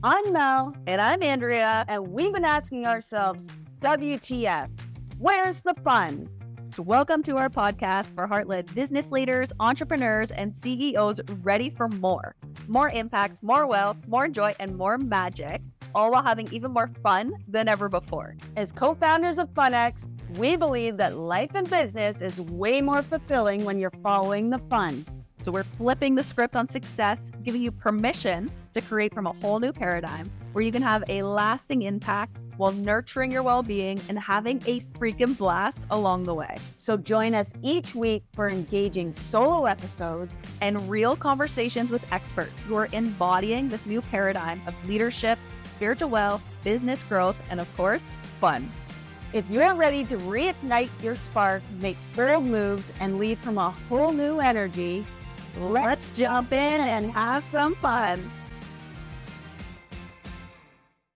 I'm Mel, And I'm Andrea. and we've been asking ourselves, WTF? Where's the fun? So, welcome to our podcast for heart-led business leaders, entrepreneurs, and CEOs ready for more. More impact, more wealth, more joy, and more magic, all while having even more fun than ever before. As co-founders of FunX, we believe that life and business is way more fulfilling when you're following the fun. So, we're flipping the script on success, giving you permission to create from a whole new paradigm where you can have a lasting impact while nurturing your well-being and having a freaking blast along the way. So join us each week for engaging solo episodes and real conversations with experts who are embodying this new paradigm of leadership, spiritual wealth, business growth, and of course, fun. If you're ready to reignite your spark, make bold moves, and lead from a whole new energy, Let's jump in and have some fun.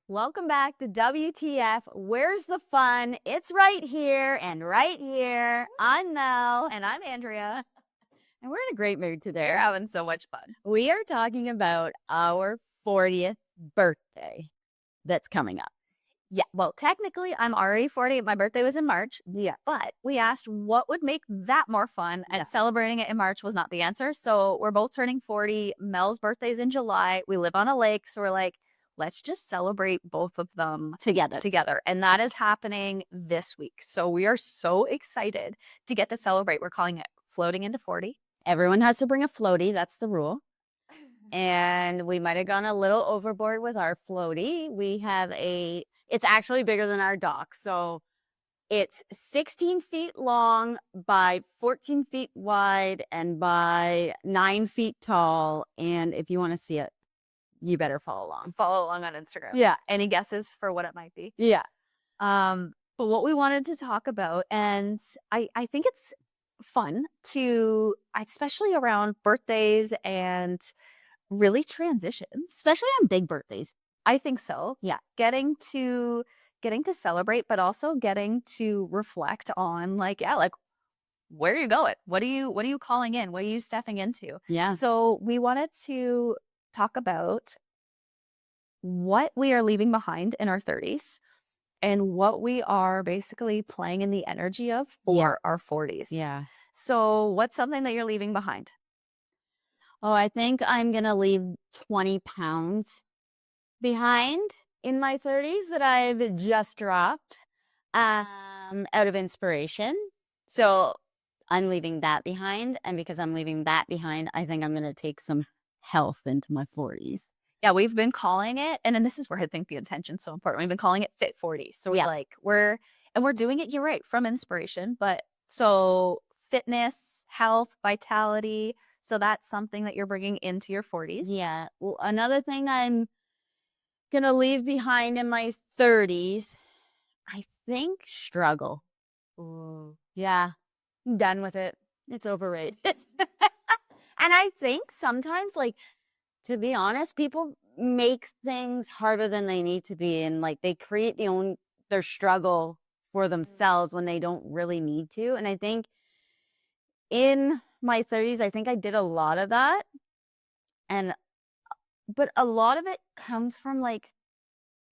Welcome back to WTF. Where's the fun? It's right here and right here. I'm Mel. And I'm Andrea. And we're in a great mood today. We're having so much fun. We are talking about our 40th birthday that's coming up. Yeah, well, technically, I'm already 40. My birthday was in March. Yeah. But we asked what would make that more fun, and celebrating it in March was not the answer. So we're both turning 40. Mel's birthday's in July. We live on a lake, so we're like, let's just celebrate both of them together. And that is happening this week. So we are so excited to get to celebrate. We're calling it Floating Into 40. Everyone has to bring a floaty. That's the rule. And we might have gone a little overboard with our floaty. We have it's actually bigger than our dock. So it's 16 feet long by 14 feet wide and by 9 feet tall. And if you want to see it, you better follow along. Follow along on Instagram. Yeah. Any guesses for what it might be? Yeah. But what we wanted to talk about, and I think it's fun to, especially around birthdays and really transitions, Especially on big birthdays. I think so. Yeah. Getting to celebrate, but also getting to reflect on like where are you going? What are you calling in? What are you stepping into? Yeah. So we wanted to talk about what we are leaving behind in our 30s and what we are basically playing in the energy of for our 40s. Yeah. So what's something that you're leaving behind? Oh, I think I'm going to leave 20 pounds behind in my 30s that I've just dropped out of inspiration. So I'm leaving that behind. And because I'm leaving that behind, I think I'm going to take some health into my 40s. Yeah, we've been calling it, and then this is where I think the intention's so important. We've been calling it Fit 40. So we're doing it, you're right, from inspiration, but so fitness, health, vitality. So that's something that you're bringing into your 40s. Yeah. Well, another thing I'm going to leave behind in my 30s, I think struggle. Ooh. Yeah. I'm done with it. It's overrated. And I think sometimes, like, to be honest, people make things harder than they need to be. And like they create their struggle for themselves when they don't really need to. And I think in my 30s, I think I did a lot of that. But a lot of it comes from like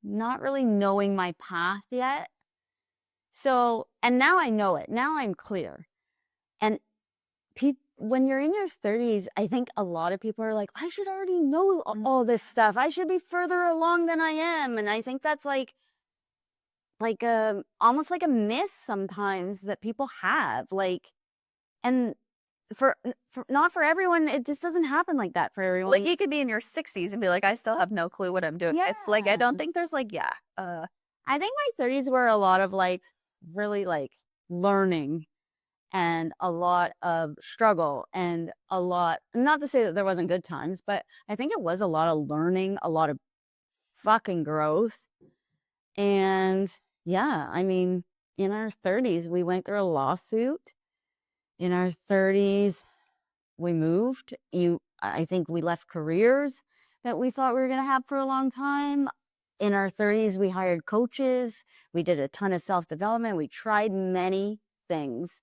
not really knowing my path yet. So, and now I know it. Now I'm clear. And when you're in your 30s, I think a lot of people are like, I should already know all this stuff. I should be further along than I am. And I think that's like almost like a miss sometimes that people have. Like, and for not for everyone, it just doesn't happen like that for everyone. Like you could be in your 60s and be like, I still have no clue what I'm doing. Yeah. It's like, I don't think there's like, I think my 30s were a lot of like really like learning and a lot of struggle and a lot, not to say that there wasn't good times, but I think it was a lot of learning, a lot of fucking growth. And yeah, I mean, in our 30s, we went through a lawsuit. In our 30s, we moved. I think we left careers that we thought we were going to have for a long time. In our 30s, we hired coaches. We did a ton of self-development. We tried many things.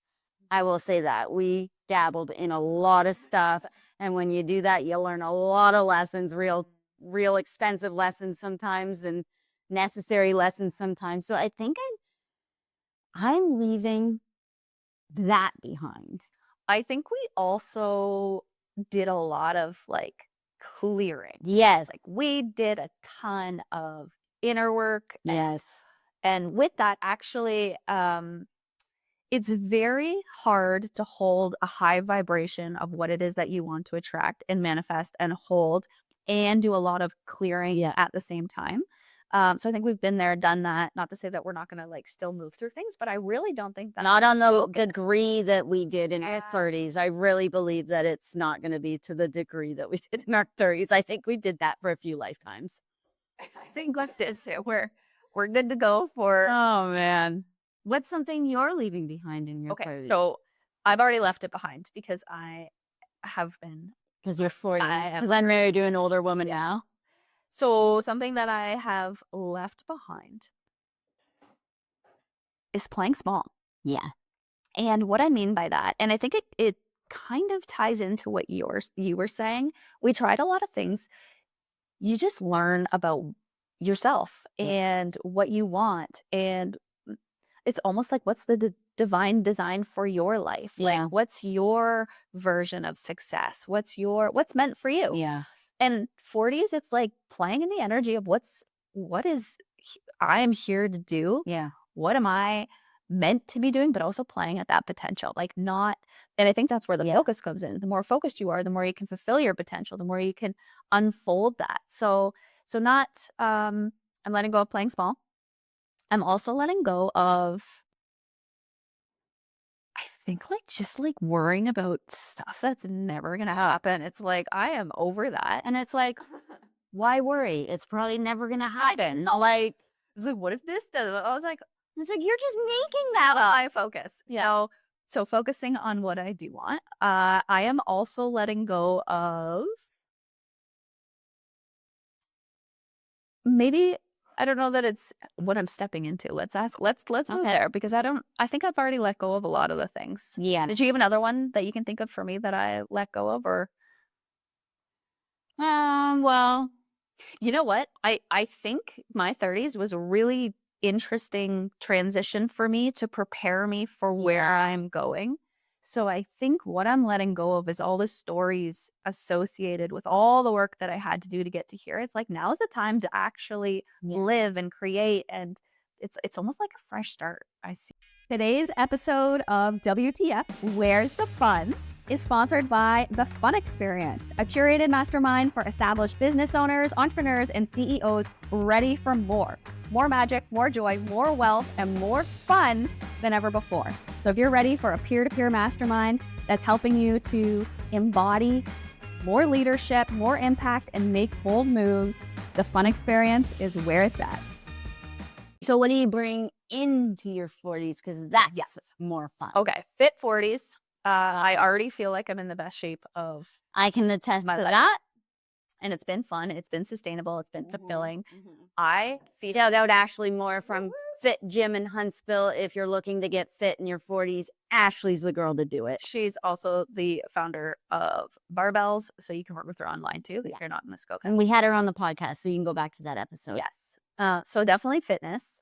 I will say that. We dabbled in a lot of stuff. And when you do that, you learn a lot of lessons real real expensive lessons sometimes and necessary lessons sometimes. So I think I'm leaving that behind. I think we also did a lot of like clearing. Yes. Like we did a ton of inner work. Yes. And with that, actually, it's very hard to hold a high vibration of what it is that you want to attract and manifest and hold and do a lot of clearing at the same time. So I think we've been there, done that. Not to say that we're not going to like still move through things, but I really don't think that Not on the degree that we did in our Yeah. 30s. I really believe that it's not going to be to the degree that we did in our 30s. I think we did that for a few lifetimes. I think like this, we're good to go for. Oh man. What's something you're leaving behind in your Okay, 30s? so I've already left it behind because I have been. Because you're 40. I am. Because I'm married to an older woman now. So something that I have left behind is playing small. Yeah. And what I mean by that, and I think it kind of ties into what you were saying. We tried a lot of things. You just learn about yourself and what you want, and it's almost like what's the divine design for your life? Yeah. Like what's your version of success? What's meant for you? Yeah. And 40s, it's like playing in the energy of what is I'm here to do. Yeah. What am I meant to be doing, but also playing at that potential. Like not, and I think that's where the focus comes in. The more focused you are, the more you can fulfill your potential, the more you can unfold that. So not I'm letting go of playing small. I'm also letting go of, I think, like just like worrying about stuff that's never gonna happen. It's like I am over that. And it's like, why worry? It's probably never going to happen. Like, It's like, what if this does? I was like, it's like, you're just making that up. I focus. Yeah. So focusing on what I do want. I am also letting go of maybe, I don't know that it's what I'm stepping into. Let's move there because I think I've already let go of a lot of the things. Yeah. Did you have another one that you can think of for me that I let go of? Or Well, you know what? I think my 30s was a really interesting transition for me to prepare me for where I'm going. So I think what I'm letting go of is all the stories associated with all the work that I had to do to get to here. It's like now is the time to actually live and create, and it's almost like a fresh start. I see. Today's episode of WTF, Where's the Fun, is sponsored by The Fun Experience, a curated mastermind for established business owners, entrepreneurs, and CEOs ready for more. More magic, more joy, more wealth, and more fun than ever before. So if you're ready for a peer-to-peer mastermind that's helping you to embody more leadership, more impact, and make bold moves, The Fun Experience is where it's at. so what do you bring into your 40s? Because that's more fun. Okay, fit 40s. I already feel like I'm in the best shape of I can attest to my life. that. And it's been fun. It's been sustainable. It's been fulfilling. I shout out Ashley Moore from Fit Gym in Huntsville. If you're looking to get fit in your 40s, Ashley's the girl to do it. She's also the founder of Barbells, so you can work with her online too if you're not in Muskoka. And we had her on the podcast, so you can go back to that episode. Yes. So definitely fitness.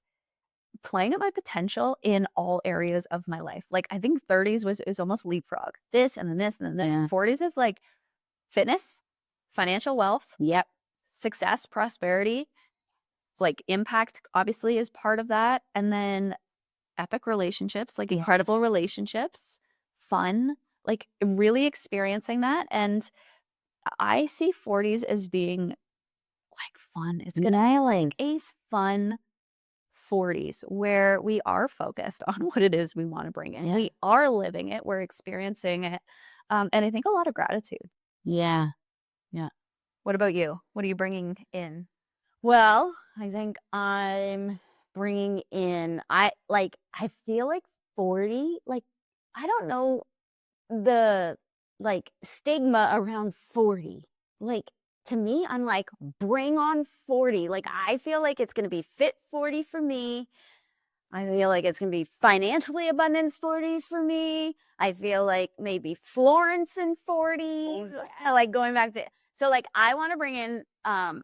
Playing at my potential in all areas of my life. Like I think 30s is almost leapfrog. This and then this and then this. Yeah. 40s is like fitness, financial wealth, Yep. success, prosperity. It's like impact obviously is part of that. And then epic relationships, like incredible relationships, fun, like really experiencing that. And I see 40s as being like fun. It's gonna like a fun 40s where we are focused on what it is we want to bring in. We are living it. We're experiencing it. And I think a lot of gratitude. Yeah. What about you? What are you bringing in? Well, I think I'm bringing in, I feel like 40, like, I don't know the like stigma around 40. Like, to me, I'm like, bring on 40. Like, I feel like it's going to be fit 40 for me. I feel like it's going to be financially abundance 40s for me. I feel like maybe Florence in 40s, like going back to, So like I want to bring in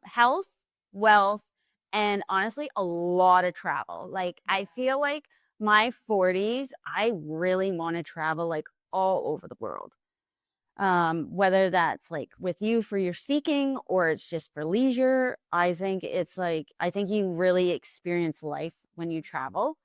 health, wealth, and honestly a lot of travel. Like I feel like my 40s, I really want to travel like all over the world. Whether that's like with you for your speaking or it's just for leisure, I think it's like I think you really experience life when you travel.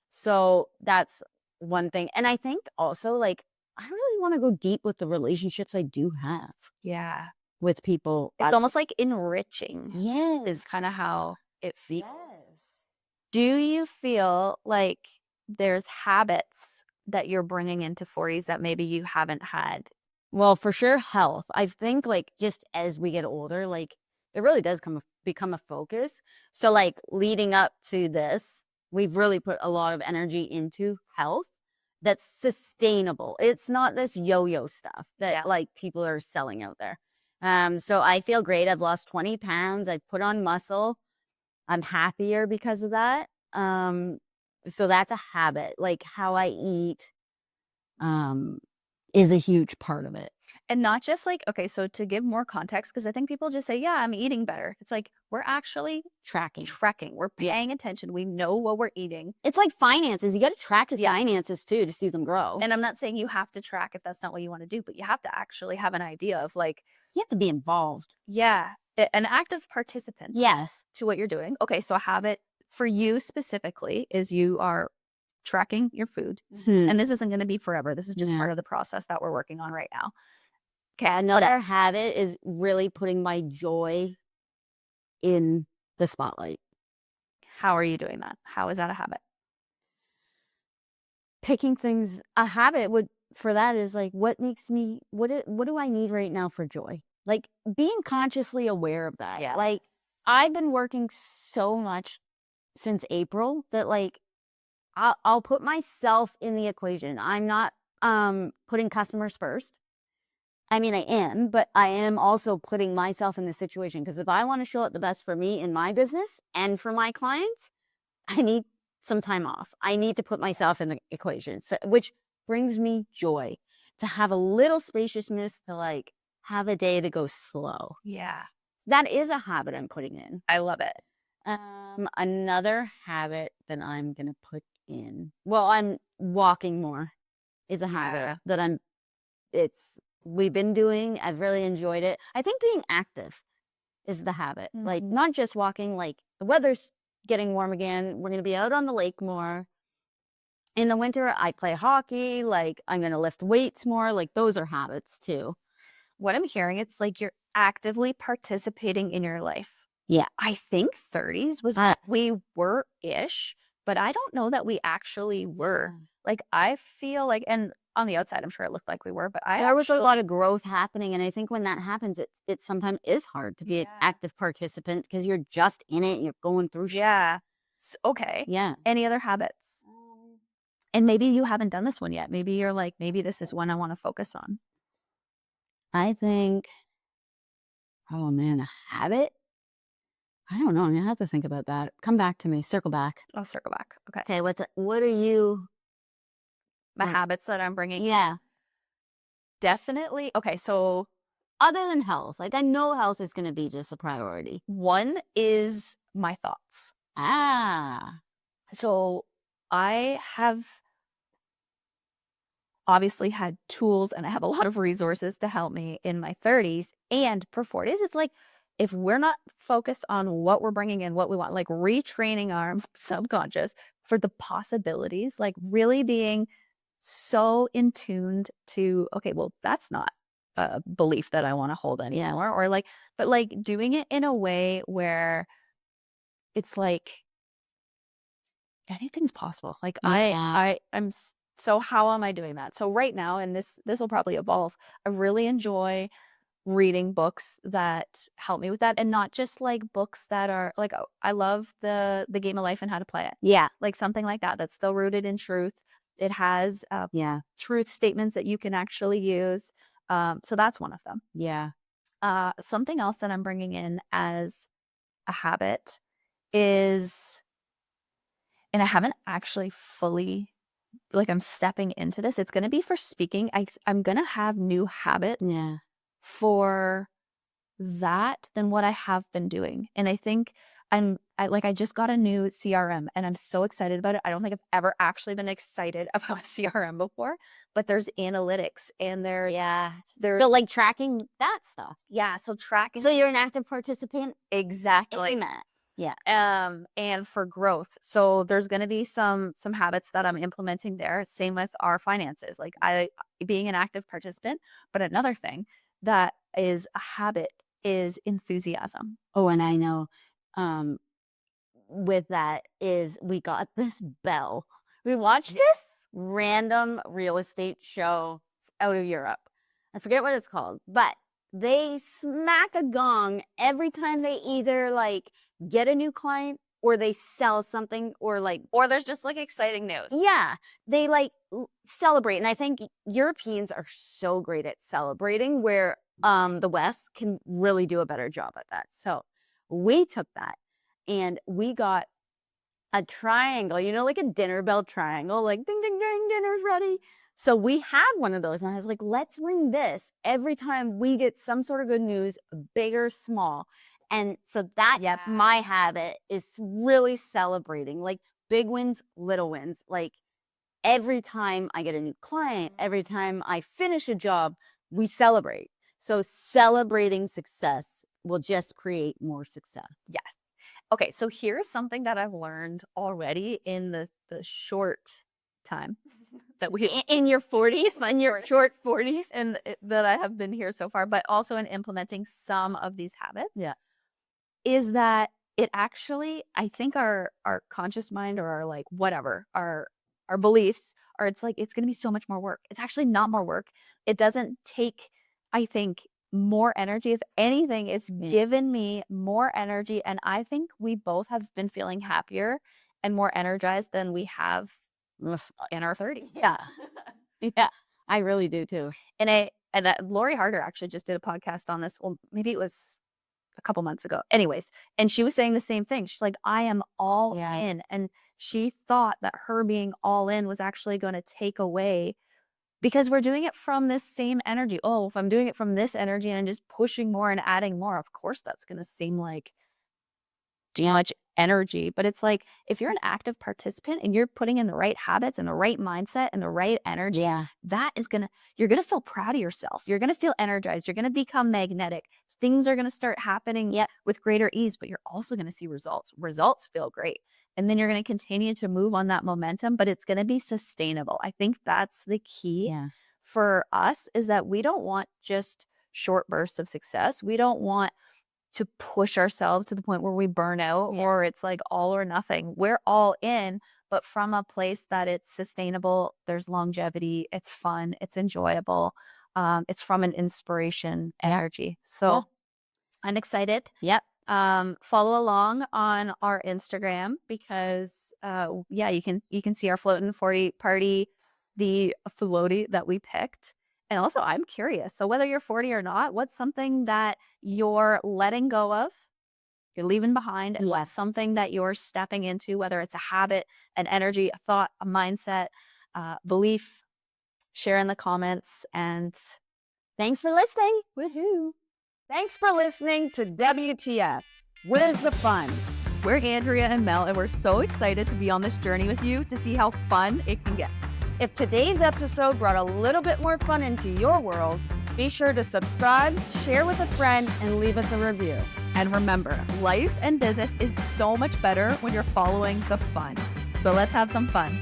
So that's one thing. And I think also like I really want to go deep with the relationships I do have Yeah. with people. It's almost like enriching Yes. is kind of how it feels. Yes. Do you feel like there's habits that you're bringing into 40s that maybe you haven't had? Well, for sure, health. I think like just as we get older, like it really does become a focus. So like leading up to this, we've really put a lot of energy into health that's sustainable. It's not this yo-yo stuff that Yeah. like people are selling out there. So I feel great. I've lost 20 pounds. I've put on muscle. I'm happier because of that. So that's a habit. Like how I eat, um, is a huge part of it. And not just like, okay, so to give more context, because I think people just say, yeah, I'm eating better. It's like we're actually Tracking. we're Yeah. paying attention. We know what we're eating. It's like finances. You got to track your Yeah. finances too to see them grow. And I'm not saying you have to track if that's not what you want to do, but you have to actually have an idea of like, you have to be involved. yeah, an active participant Yes. to what you're doing. Okay, so a habit for you specifically is you are tracking your food. And this isn't going to be forever. This is just Yeah. part of the process that we're working on right now. Okay, another habit is really putting my joy in the spotlight. How are you doing that? How is that a habit? Picking things, a habit would for that is like what makes me what do I need right now for joy? Like being consciously aware of that. Yeah. Like I've been working so much since April that like I'll put myself in the equation. I'm not putting customers first. I mean, I am, but I am also putting myself in the situation because if I want to show up the best for me in my business and for my clients, I need some time off. I need to put myself in the equation, so, which brings me joy to have a little spaciousness to like have a day to go slow. Yeah. That is a habit I'm putting in. I love it. Another habit that I'm going to put in, well, I'm walking more is a habit that we've been doing. I've really enjoyed it. I think being active is the habit. Like not just walking, like the weather's getting warm again. We're going to be out on the lake more. In the winter, I play hockey. Like I'm going to lift weights more. Like those are habits too. What I'm hearing, it's like you're actively participating in your life. Yeah. I think 30s was we were-ish, but I don't know that we actually were. Like I feel like, and on the outside, I'm sure it looked like we were, but there was a lot of growth happening. And I think when that happens, it sometimes is hard to be an active participant because you're just in it. You're going through shit. Yeah. Okay. Yeah. Any other habits? And maybe you haven't done this one yet. Maybe you're like, maybe this is one I want to focus on. I think, oh man, a habit? I don't know. I have to think about that. Come back to me. Circle back. I'll circle back. Okay. Okay. What are you? My habits that I'm bringing. Yeah. Definitely. Okay. So other than health, like I know health is going to be just a priority. One is my thoughts. So I have obviously had tools and I have a lot of resources to help me in my 30s and for 40s. It's like, if we're not focused on what we're bringing in, what we want, like retraining our subconscious for the possibilities, like really being so in tuned to, okay, well, that's not a belief that I want to hold anymore. Or like, but like doing it in a way where it's like anything's possible. Like so how am I doing that? So right now, and this will probably evolve, I really enjoy reading books that help me with that, and not just like books that are like, oh, I love the Game of Life and How to Play It. Yeah. Like something like that that's still rooted in truth. It has truth statements that you can actually use. So that's one of them. Yeah. Something else that I'm bringing in as a habit is, and I haven't actually fully, like I'm stepping into this. It's going to be for speaking. I'm going to have new habits for that than what I have been doing. And I think I just got a new CRM and I'm so excited about it. I don't think I've ever actually been excited about a CRM before, but there's analytics and Yeah. there's So like tracking that stuff. yeah, so tracking So you're an active participant exactly. in that. Yeah. And for growth. So there's going to be some habits that I'm implementing there. Same with our finances. Like I being an active participant, but another thing that is a habit is enthusiasm. Oh, and I know um with that is we got this bell. We watched this random real estate show out of Europe. I forget what it's called, but they smack a gong every time they either like get a new client or they sell something or like Or there's just like exciting news. yeah, they like celebrate. And I think Europeans are so great at celebrating where the West can really do a better job at that. So we took that and we got a triangle, like a dinner bell triangle, like ding, ding, ding, dinner's ready. So we had one of those and I was like, let's ring this every time we get some sort of good news, big or small. And so that my habit is really celebrating like big wins, little wins. Like every time I get a new client, every time I finish a job, we celebrate. So celebrating success will just create more success. Yes. Okay, so here's something that I've learned already in the short time that we In your 40s, in your short 40s, and that I have been here so far, but also in implementing some of these habits. Yeah. Is that it actually, I think our conscious mind or our like whatever, our beliefs are it's like it's going to be so much more work. It's actually not more work. It doesn't take, I think, more energy. If anything, it's given me more energy. And I think we both have been feeling happier and more energized than we have in our 30s. Yeah. Yeah. I really do too. And Lori Harder actually just did a podcast on this. Well, maybe it was a couple months ago. Anyways, and she was saying the same thing. She's like, I am all in. And she thought that her being all in was actually going to take away because we're doing it from this same energy. Oh, if I'm doing it from this energy and I'm just pushing more and adding more, of course that's going to seem like too much energy. But it's like if you're an active participant and you're putting in the right habits and the right mindset and the right energy, that is you're gonna feel proud of yourself. You're gonna feel energized. You're gonna become magnetic. Things are gonna start happening with greater ease, but you're also gonna see results. Results feel great. And then you're gonna continue to move on that momentum, but it's gonna be sustainable. I think that's the key for us is that we don't want just short bursts of success. We don't want to push ourselves to the point where we burn out or it's like all or nothing. We're all in, but from a place that it's sustainable, there's longevity, it's fun, it's enjoyable. It's from an inspiration energy. So I'm excited. Yep. Follow along on our Instagram because you can see our Floatin' 40 party, the floaty that we picked. And also I'm curious. So whether you're 40 or not, what's something that you're letting go of, you're leaving behind, and what's something that you're stepping into, whether it's a habit, an energy, a thought, a mindset, belief, share in the comments. And thanks for listening. woohoo. Thanks for listening to WTF. Where's the fun? We're Andrea and Mel, and we're so excited to be on this journey with you to see how fun it can get. If today's episode brought a little bit more fun into your world, be sure to subscribe, share with a friend, and leave us a review. And remember, life and business is so much better when you're following the fun. So let's have some fun.